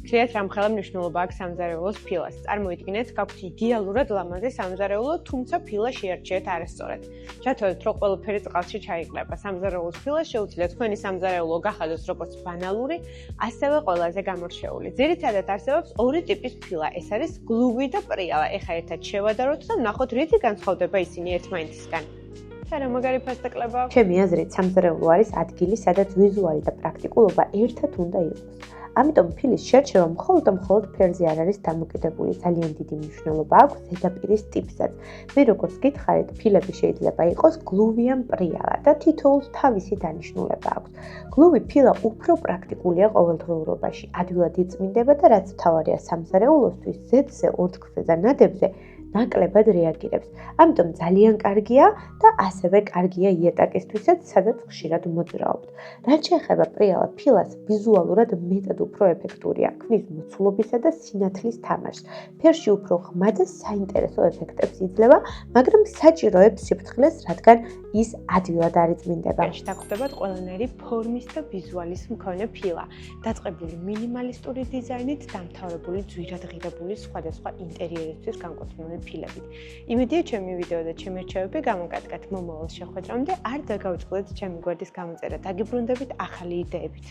გითხრიათ რამხელა მნიშვნელობა აქვს სამზარეულოს ფილას. წარმოიდგინეთ, გაქვთ იდეალურად ლამაზი სამზარეულო, თუმცა ფილა შეარჩიეთ არასწორად. ჩათვალეთ, რომ ყველაფერი წყალში ჩაიყრება. სამზარეულოს ფილა შეუძლია თქვენი სამზარეულო გახადოს როგორც ბანალური, ასევე ყველაზე გამორჩეული. ძირითადად არსებობს ორი ტიპის ფილა. ეს არის გლუვი და პრიალა. ეხლა ერთად შევადაროთ და ვნახოთ, რითი განსხვავდება ისინი ერთმანეთისგან. რა მაგარი ფასტაკლება აქვს? ჩემი აზრით, სამზარეულო არის ადგილი, სადაც ვიზუალი და პრაქტიკულობა ერთად უნდა იყოს. ამიტომ ფილის შერჩევა მხოლოდ ფერზე არ არის დამოკიდებული, ძალიან დიდი მნიშვნელობა აქვს ზედაპირის ტიპსაც. მე როგორც გითხარით, ფილები შეიძლება იყოს გლუვი ან პრიალა და თითოეულს თავისი დანიშნულება აქვს. გლუვი ფილა უფრო პრაქტიკულია ყოველდღიურობაში, ადვილად იწმინდება და რაც მთავარია სამზარეულოსთვის, ზედზე, ორთქლზე და ნადებზე ნაკლებად რეაგირებს. ამიტომ ძალიან კარგია და ასევე კარგია იატაკისთვისაც, სადაც ხშირად მოძრაობთ. რაც შეეხება პრიალა ფილას, ვიზუალურად მეტად უფრო ეფექტურია, ქმნის მოცულობისა და სინათლის თამაშს. ფერში უფრო ღრმა და საინტერესო ეფექტებს იძლევა, მაგრამ საჭიროებს სიფრთხილეს, რადგან ის ადვილად არ იწმინდება. შეგხვდებათ ყველანაირი ფორმის და ვიზუალის მქონე ფილა, დაწყებული მინიმალისტური დიზაინით, დამთავრებული ძვირად ღირებული სხვადასხვა ინტერიერისთვის განკუთვნილი ფილებით. იმედია, ჩემი ვიდეო და ჩემი რჩევები გამოგადგათ. მომავალ შეხვედრამდე არ დაგავიწყდეთ ჩემი გვერდის გამოწერა. დაგიბრუნდებით ახალი იდეებით.